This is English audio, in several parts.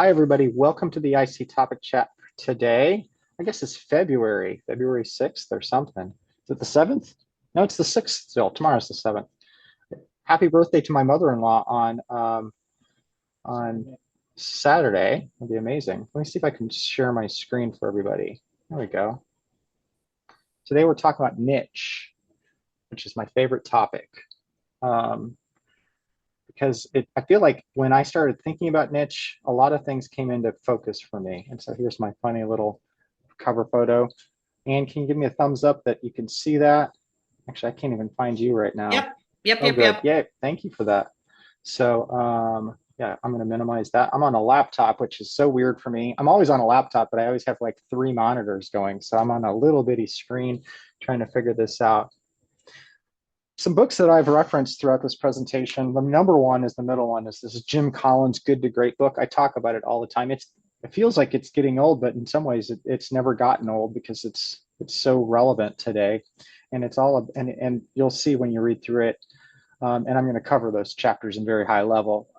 Hi, everybody. Welcome to the IC topic chat for today. I guess it's February 6th or something. Is it the 7th? No, it's the 6th still. Tomorrow's the 7th. Happy birthday to my mother-in-law on Saturday. It'll be amazing. Let me see if I can share my screen for everybody. There we go. Today we're talking about niche, which is my favorite topic. Um, because I feel like when I started thinking about niche, a lot of things came into focus for me. And so here's my funny little cover photo. And can you give me a thumbs up that you can see that? Actually, I can't even find you right now. Yep, yep, Oh, yep, good. yep. Yeah, thank you for that. So, yeah, I'm going to minimize that. I'm on a laptop, which is so weird for me. I'm always on a laptop, but I always have like three monitors going. So I'm on a little bitty screen trying to figure this out. Some books that I've referenced throughout this presentation. The number one is the middle one. This is Jim Collins' Good to Great book. I talk about it all the time. It feels like it's getting old, but in some ways it's never gotten old because it's so relevant today, and it's all and you'll see when you read through it. And I'm going to cover those chapters in very high level.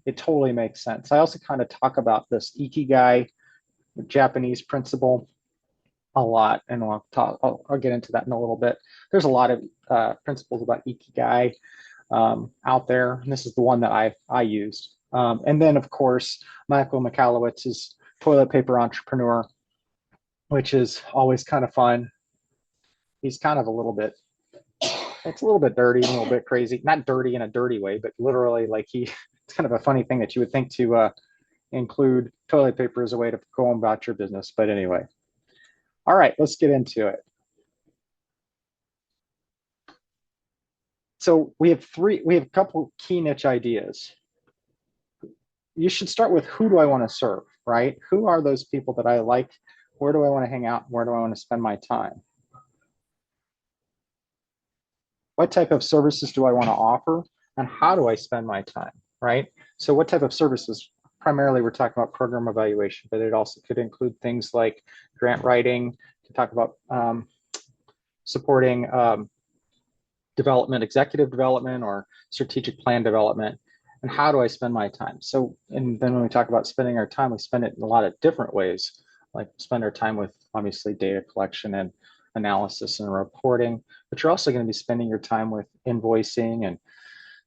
It totally makes sense. I also kind of talk about this Ikigai, Japanese principle, a lot, and I'll get into that in a little bit. There's a lot of principles about Ikigai out there, and this is the one that I used. And then, of course, Michael Michalowicz's Toilet Paper Entrepreneur, which is always kind of fun. He's kind of it's a little bit dirty, a little bit crazy. Not dirty in a dirty way, but literally like it's kind of a funny thing that you would think to include toilet paper as a way to go about your business. But anyway, all right, let's get into it. So we have a couple key niche ideas. You should start with, who do I want to serve, right? Who are those people that I like? Where do I want to hang out? Where do I want to spend my time? What type of services do I want to offer? And how do I spend my time, right? So what type of services? Primarily, we're talking about program evaluation, but it also could include things like grant writing, to talk about supporting development, executive development, or strategic plan development. And how do I spend my time? So, and then when we talk about spending our time, we spend it in a lot of different ways, like spend our time with obviously data collection and analysis and reporting, but you're also going to be spending your time with invoicing and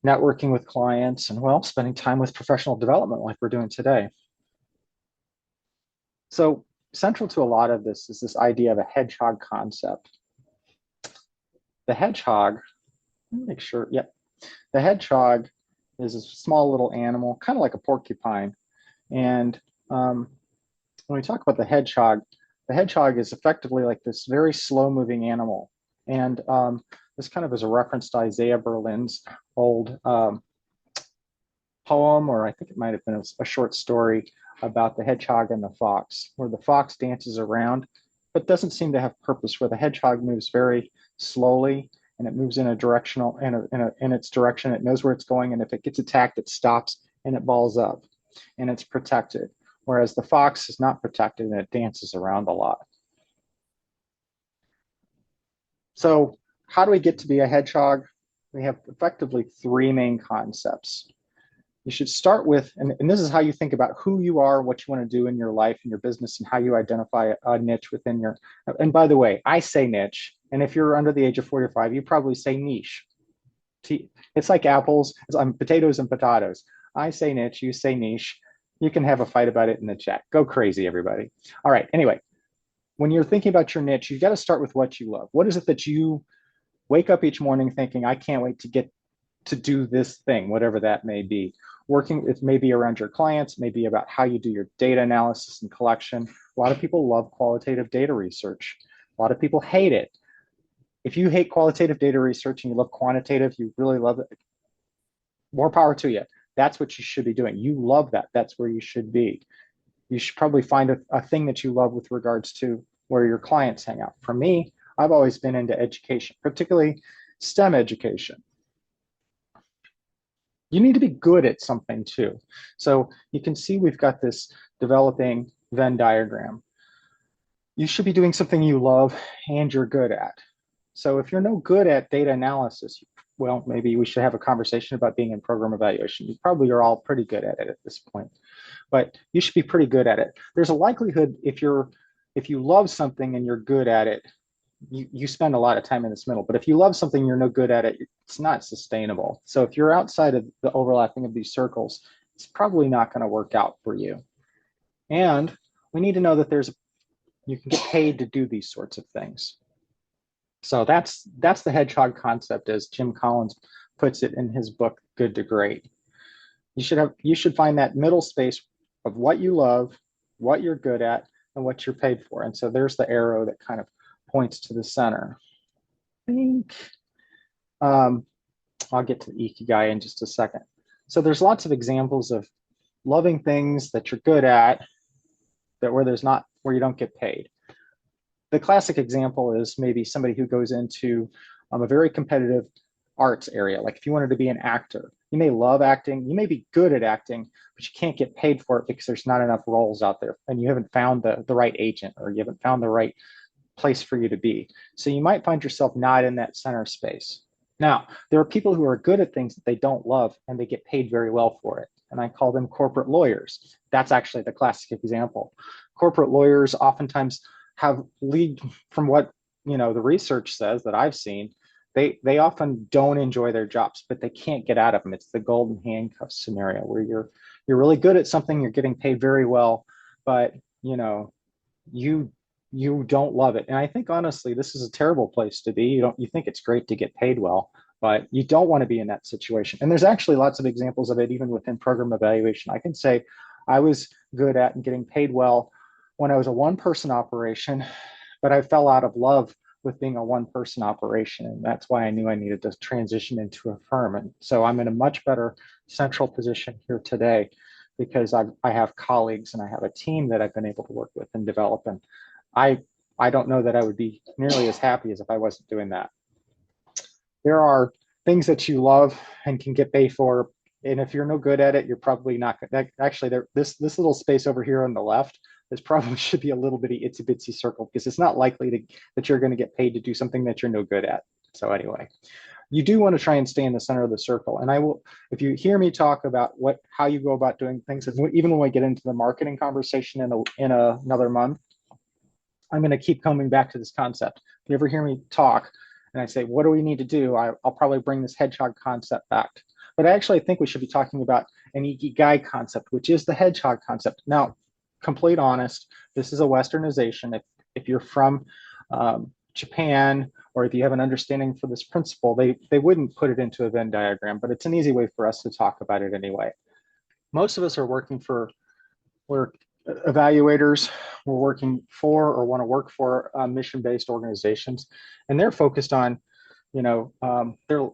networking with clients, and well, spending time with professional development like we're doing today. So central to a lot of this is this idea of a hedgehog concept. The hedgehog, let me make sure, yep. The hedgehog is a small little animal, kind of like a porcupine. And when we talk about the hedgehog is effectively like this very slow moving animal. And this kind of is a reference to Isaiah Berlin's old poem, or I think it might have been a short story about the hedgehog and the fox, where the fox dances around, but doesn't seem to have purpose, where the hedgehog moves very slowly and it moves in a directional in its direction. It knows where it's going, and if it gets attacked, it stops and it balls up and it's protected. Whereas the fox is not protected and it dances around a lot. So, how do we get to be a hedgehog? We have effectively three main concepts. You should start with, and this is how you think about who you are, what you want to do in your life and your business, and how you identify a niche within your. And by the way, I say niche, and if you're under the age of 45, you probably say niche. It's like apples, potatoes and potatoes. I say niche, you say niche. You can have a fight about it in the chat. Go crazy, everybody. All right. Anyway, when you're thinking about your niche, you got to start with what you love. What is it that you wake up each morning thinking, I can't wait to get to do this thing, whatever that may be? Working, it may be around your clients, maybe about how you do your data analysis and collection. A lot of people love qualitative data research. A lot of people hate it. If you hate qualitative data research and you love quantitative, you really love it, more power to you. That's what you should be doing. You love that. That's where you should be. You should probably find a thing that you love with regards to where your clients hang out. For me, I've always been into education, particularly STEM education. You need to be good at something too. So you can see we've got this developing Venn diagram. You should be doing something you love and you're good at. So if you're no good at data analysis, well, maybe we should have a conversation about being in program evaluation. You probably are all pretty good at it at this point, but you should be pretty good at it. There's a likelihood if you love something and you're good at it, you spend a lot of time in this middle. But if you love something, you're no good at it, it's not sustainable. So if you're outside of the overlapping of these circles, it's probably not going to work out for you. And we need to know that you can get paid to do these sorts of things. So that's the hedgehog concept, as Jim Collins puts it in his book, Good to Great. You should find that middle space of what you love, what you're good at, and what you're paid for. And so there's the arrow that kind of points to the center. I think I'll get to the Ikigai in just a second. So there's lots of examples of loving things that you're good at where you don't get paid. The classic example is maybe somebody who goes into a very competitive arts area. Like if you wanted to be an actor, you may love acting, you may be good at acting, but you can't get paid for it because there's not enough roles out there and you haven't found the right agent, or you haven't found the right place for you to be. So you might find yourself not in that center space. Now, there are people who are good at things that they don't love and they get paid very well for it. And I call them corporate lawyers. That's actually the classic example. Corporate lawyers oftentimes have lead from what the research says that I've seen. They often don't enjoy their jobs, but they can't get out of them. It's the golden handcuff scenario where you're really good at something, you're getting paid very well, but you don't love it. And I think honestly, this is a terrible place to be. You think it's great to get paid well, but you don't want to be in that situation. And there's actually lots of examples of it even within program evaluation. I can say I was good at and getting paid well when I was a one-person operation, but I fell out of love with being a one-person operation. And that's why I knew I needed to transition into a firm. And so I'm in a much better central position here today because I have colleagues and I have a team that I've been able to work with and develop. And I don't know that I would be nearly as happy as if I wasn't doing that. There are things that you love and can get paid for, and if you're no good at it, you're probably not. Actually, this little space over here on the left, this probably should be a little bitty itsy bitsy circle because it's not likely that you're going to get paid to do something that you're no good at. So anyway, you do want to try and stay in the center of the circle. And I will, if you hear me talk about how you go about doing things, even when we get into the marketing conversation in another month, I'm going to keep coming back to this concept. If you ever hear me talk and I say, what do we need to do? I'll probably bring this hedgehog concept back. But I actually think we should be talking about an Ikigai concept, which is the hedgehog concept. Now, complete honest, this is a Westernization. If you're from Japan, or if you have an understanding for this principle, they wouldn't put it into a Venn diagram, but it's an easy way for us to talk about it anyway. Most of us are we're evaluators, we're working for or want to work for mission-based organizations, and they're focused on, a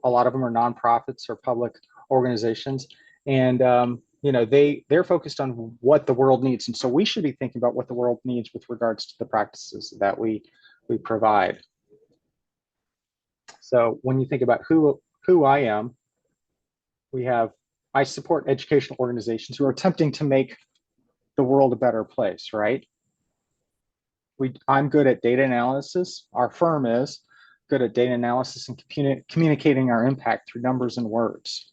lot of them are nonprofits or public organizations, and they're focused on what the world needs, and so we should be thinking about what the world needs with regards to the practices that we provide. So when you think about who I am, I support educational organizations who are attempting to make the world a better place, right? I'm good at data analysis. Our firm is good at data analysis and communicating our impact through numbers and words.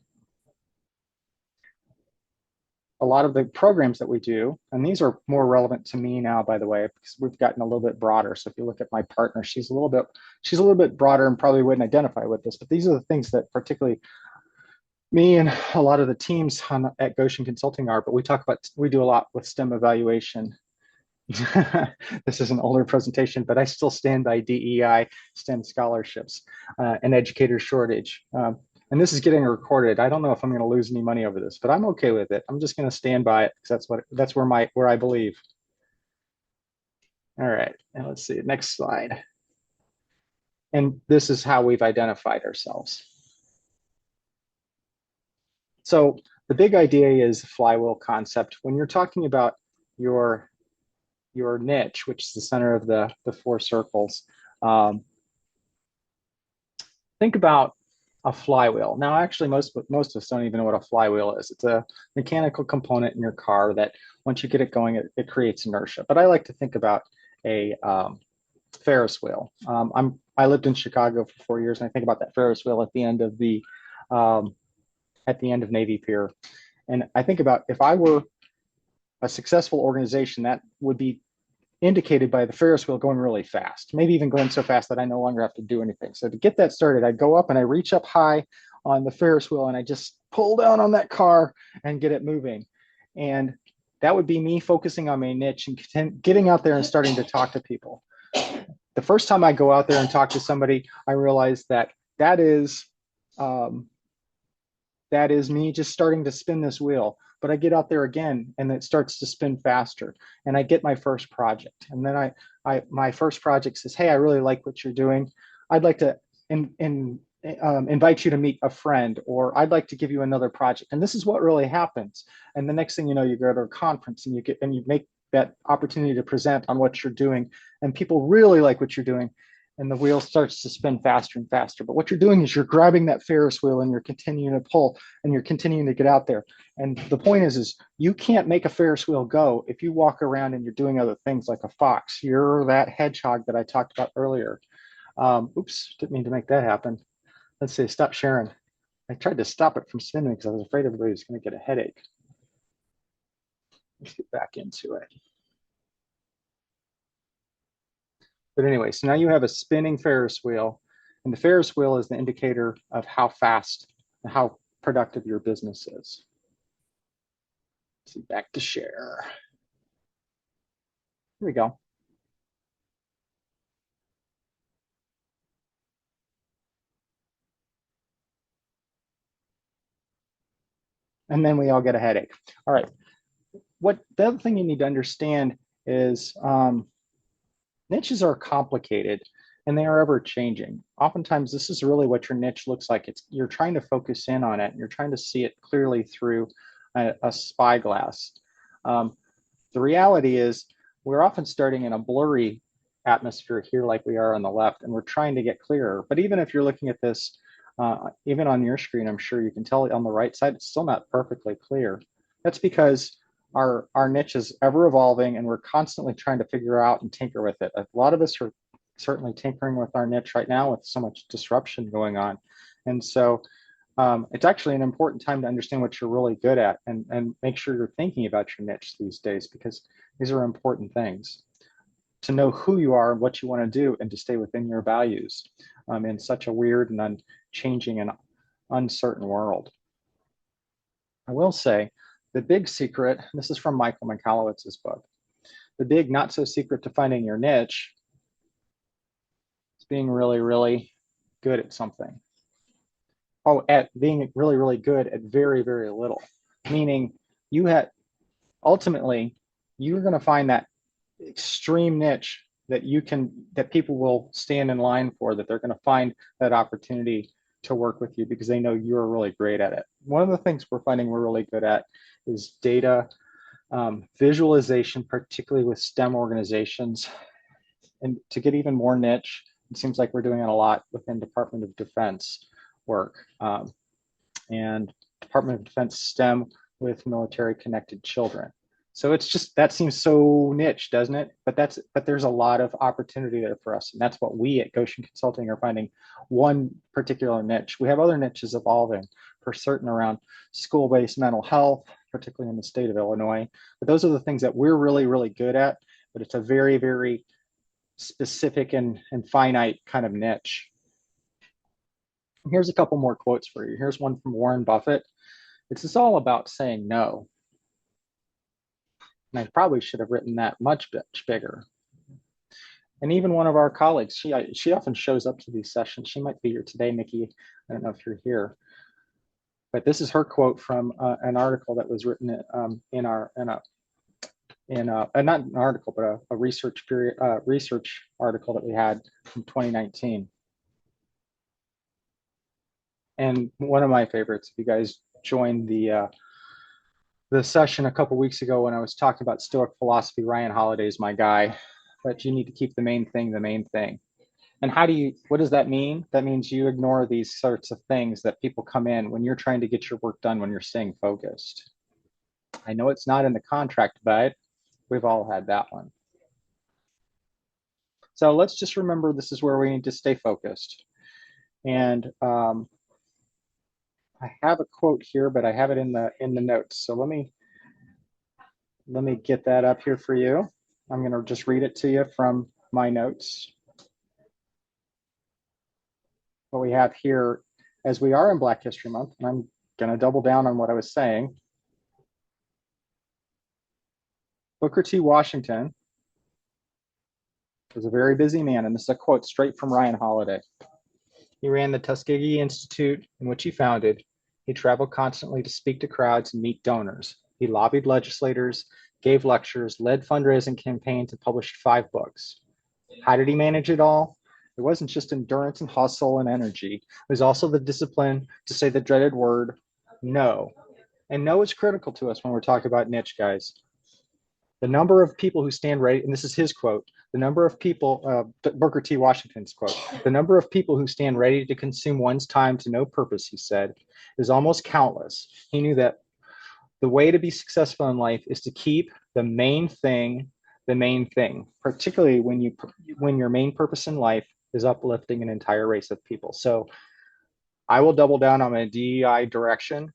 A lot of the programs that we do, and these are more relevant to me now, by the way, because we've gotten a little bit broader. So if you look at my partner, she's a little bit broader and probably wouldn't identify with this, but these are the things that particularly me and a lot of the teams at Goshen Consulting are, but we do a lot with STEM evaluation. This is an older presentation, but I still stand by DEI STEM scholarships and educator shortage. And this is getting recorded. I don't know if I'm going to lose any money over this, but I'm okay with it. I'm just going to stand by it because that's where I believe. All right, and let's see, next slide. And this is how we've identified ourselves. So the big idea is flywheel concept. When you're talking about your niche, which is the center of the four circles, think about a flywheel. Now, actually, most of us don't even know what a flywheel is. It's a mechanical component in your car that once you get it going, it creates inertia. But I like to think about a Ferris wheel. I lived in Chicago for 4 years, and I think about that Ferris wheel um, at the end of Navy Pier, and I think about if I were a successful organization, that would be indicated by the Ferris wheel going really fast, maybe even going so fast that I no longer have to do anything. So to get that started, I go up and I reach up high on the Ferris wheel and I just pull down on that car and get it moving. And that would be me focusing on my niche and getting out there and starting to talk to people. The first time I go out there and talk to somebody, I realize that is um, that is me just starting to spin this wheel. But I get out there again and it starts to spin faster. And I get my first project. And then my first project says, hey, I really like what you're doing. I'd like to invite you to meet a friend, or I'd like to give you another project. And this is what really happens. And the next thing you know, you go to a conference and you make that opportunity to present on what you're doing. And people really like what you're doing, and the wheel starts to spin faster and faster. But what you're doing is you're grabbing that Ferris wheel and you're continuing to pull and you're continuing to get out there. And the point is you can't make a Ferris wheel go if you walk around and you're doing other things like a fox. You're that hedgehog that I talked about earlier. Oops, didn't mean to make that happen. Let's say stop sharing. I tried to stop it from spinning because I was afraid everybody was going to get a headache. Let's get back into it. But anyway, so now you have a spinning Ferris wheel, and the Ferris wheel is the indicator of how fast and how productive your business is. Let's see, back to share. Here we go. And then we all get a headache. All right. The other thing you need to understand is niches are complicated and they are ever changing. Oftentimes, this is really what your niche looks like. You're trying to focus in on it and you're trying to see it clearly through a spyglass. The reality is we're often starting in a blurry atmosphere here like we are on the left, and we're trying to get clearer. But even if you're looking at this, even on your screen, I'm sure you can tell on the right side, it's still not perfectly clear. That's because our niche is ever evolving and we're constantly trying to figure out and tinker with it. A lot of us are certainly tinkering with our niche right now with so much disruption going on. And so it's actually an important time to understand what you're really good at and make sure you're thinking about your niche these days, because these are important things to know who you are and what you want to do and to stay within your values in such a weird and changing and uncertain world. I will say the big secret, this is from Michael Minkalowicz's book, the big not so secret to finding your niche is being really, really good at something. Oh, at being really, really good at very, very little. Meaning you had ultimately you're going to find that extreme niche that people will stand in line for, that they're going to find that opportunity to work with you because they know you're really great at it. One of the things we're finding we're really good at is data visualization, particularly with STEM organizations. And to get even more niche, it seems like we're doing it a lot within Department of Defense work and Department of Defense STEM with military connected children. So it's just, that seems so niche, doesn't it? But there's a lot of opportunity there for us. And that's what we at Goshen Consulting are finding, one particular niche. We have other niches evolving for certain around school-based mental health, particularly in the state of Illinois. But those are the things that we're really, really good at. But it's a very, very specific and finite kind of niche. Here's a couple more quotes for you. Here's one from Warren Buffett. It's all about saying no. And I probably should have written that much bigger. And even one of our colleagues, she often shows up to these sessions. She might be here today, Nikki. I don't know if you're here, but this is her quote from an article that was written not an article, but a research article that we had from 2019. And one of my favorites, if you guys joined the session a couple weeks ago when I was talking about Stoic philosophy, Ryan Holiday is my guy, but you need to keep the main thing the main thing. And what does that mean? That means you ignore these sorts of things that people come in when you're trying to get your work done, when you're staying focused. I know it's not in the contract, but we've all had that one. So let's just remember this is where we need to stay focused. And I have a quote here, but I have it in the notes. So let me get that up here for you. I'm going to just read it to you from my notes. What we have here, as we are in Black History Month, and I'm going to double down on what I was saying. Booker T. Washington was a very busy man, and this is a quote straight from Ryan Holiday. He ran the Tuskegee Institute, in which he founded. He traveled constantly to speak to crowds and meet donors. He lobbied legislators, gave lectures, led fundraising campaigns, and published 5 books. How did he manage it all? It wasn't just endurance and hustle and energy. It was also the discipline to say the dreaded word, no. And no is critical to us when we're talking about niche, guys. The number of people who stand ready, and this is his quote, the number of people, Booker T. Washington's quote, the number of people who stand ready to consume one's time to no purpose, he said, is almost countless. He knew that the way to be successful in life is to keep the main thing, particularly when your main purpose in life is uplifting an entire race of people. So I will double down on my DEI direction.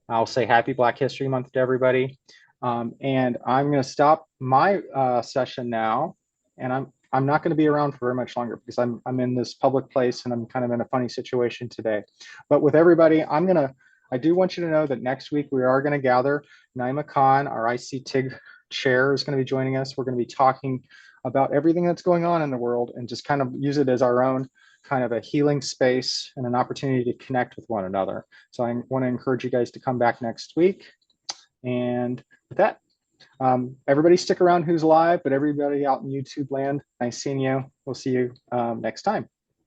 I'll say happy Black History Month to everybody. And I'm going to stop my session now, and I'm not going to be around for very much longer because I'm in this public place and I'm kind of in a funny situation today. But with everybody, I do want you to know that next week we are going to gather. Naima Khan, our ICTIG chair, is going to be joining us. We're going to be talking about everything that's going on in the world and just kind of use it as our own kind of a healing space and an opportunity to connect with one another. So I want to encourage you guys to come back next week. And with that, everybody stick around who's live, but everybody out in YouTube land, nice seeing you. We'll see you next time.